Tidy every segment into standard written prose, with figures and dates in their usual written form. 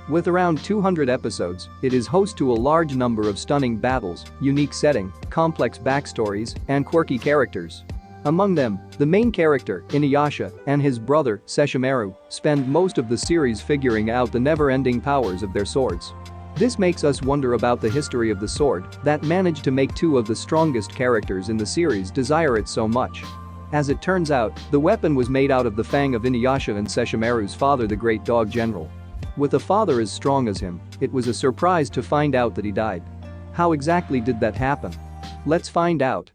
With around 200 episodes, it is host to a large number of stunning battles, unique setting, complex backstories, and quirky characters. Among them, the main character, Inuyasha, and his brother, Sesshomaru, spend most of the series figuring out the never-ending powers of their swords. This makes us wonder about the history of the sword that managed to make two of the strongest characters in the series desire it so much. As it turns out, the weapon was made out of the fang of Inuyasha and Sesshomaru's father, the Great Dog General. With a father as strong as him, it was a surprise to find out that he died. How exactly did that happen? Let's find out.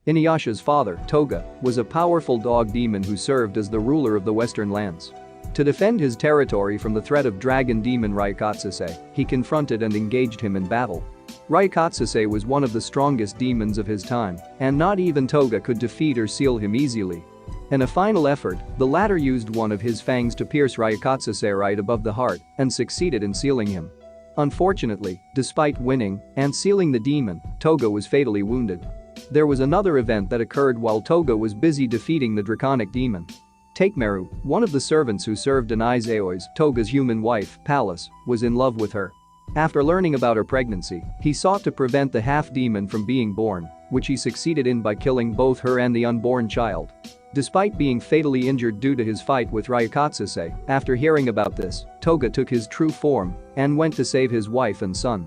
Inuyasha's father, Toga, was a powerful dog demon who served as the ruler of the Western lands. To defend his territory from the threat of dragon demon Raikatsusei, he confronted and engaged him in battle. Raikatsusei was one of the strongest demons of his time, and not even Toga could defeat or seal him easily. In a final effort, the latter used one of his fangs to pierce Raikatsusei right above the heart and succeeded in sealing him. Unfortunately, despite winning and sealing the demon, Toga was fatally wounded. There was another event that occurred while Toga was busy defeating the draconic demon. Takemeru, one of the servants who served in Aizao's, Toga's human wife, Palace, was in love with her. After learning about her pregnancy, he sought to prevent the half-demon from being born, which he succeeded in by killing both her and the unborn child. Despite being fatally injured due to his fight with Raikatsusei, after hearing about this, Toga took his true form and went to save his wife and son.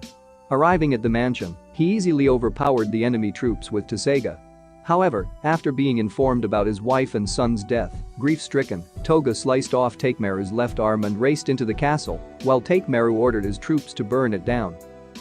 Arriving at the mansion, he easily overpowered the enemy troops with Tsuga. However, after being informed about his wife and son's death, grief-stricken, Toga sliced off Takemeru's left arm and raced into the castle, while Takemeru ordered his troops to burn it down.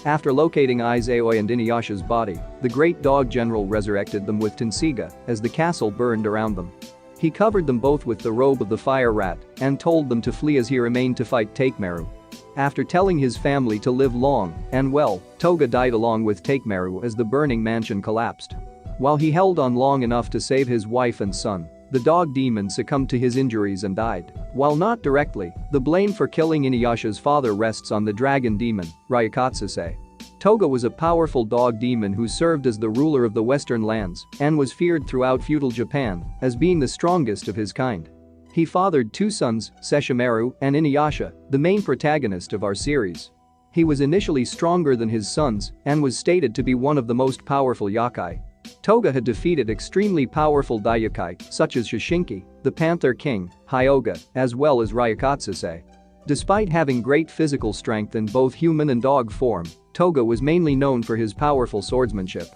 After locating Aizaoi and Inuyasha's body, the Great Dog General resurrected them with Tsuga as the castle burned around them. He covered them both with the robe of the fire rat and told them to flee as he remained to fight Takemeru. After telling his family to live long and well, Toga died along with Takemeru as the burning mansion collapsed. While he held on long enough to save his wife and son, the dog demon succumbed to his injuries and died. While not directly, the blame for killing Inuyasha's father rests on the dragon demon, Raikatsusei. Toga was a powerful dog demon who served as the ruler of the Western lands and was feared throughout feudal Japan as being the strongest of his kind. He fathered two sons, Sesshomaru and Inuyasha, the main protagonist of our series. He was initially stronger than his sons and was stated to be one of the most powerful yokai. Toga had defeated extremely powerful Daiokai such as Shishinki, the Panther King, Hyuga, as well as Raikatsusei. Despite having great physical strength in both human and dog form, Toga was mainly known for his powerful swordsmanship.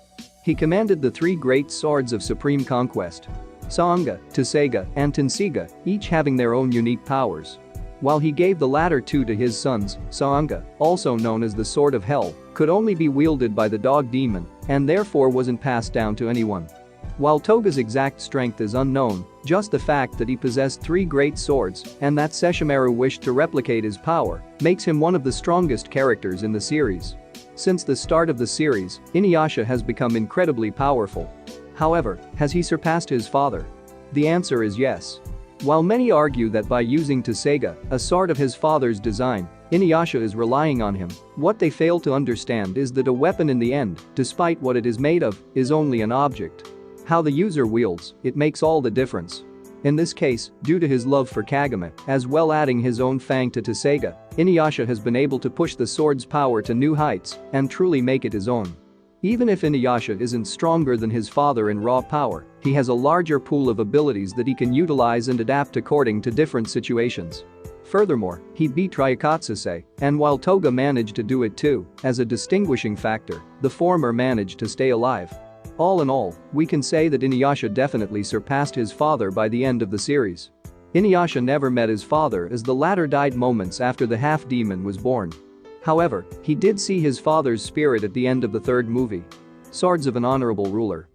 He commanded the three great swords of supreme conquest: Sanga, Tsuga, and Tenseiga, each having their own unique powers. While he gave the latter two to his sons, Sanga, also known as the Sword of Hell, could only be wielded by the dog demon and therefore wasn't passed down to anyone. While Toga's exact strength is unknown, just the fact that he possessed three great swords and that Sesshomaru wished to replicate his power makes him one of the strongest characters in the series. Since the start of the series, Inuyasha has become incredibly powerful. However, has he surpassed his father? The answer is yes. While many argue that by using Tsuga, a sword of his father's design, Inuyasha is relying on him, what they fail to understand is that a weapon in the end, despite what it is made of, is only an object. How the user wields, it makes all the difference. In this case, due to his love for Kagome, as well adding his own fang to Tsuga, Inuyasha has been able to push the sword's power to new heights and truly make it his own. Even if Inuyasha isn't stronger than his father in raw power, he has a larger pool of abilities that he can utilize and adapt according to different situations. Furthermore, he beat Raikatsusei, and while Toga managed to do it too, as a distinguishing factor, the former managed to stay alive. All in all, we can say that Inuyasha definitely surpassed his father by the end of the series. Inuyasha never met his father as the latter died moments after the half-demon was born. However, he did see his father's spirit at the end of the third movie. Swords of an Honorable Ruler.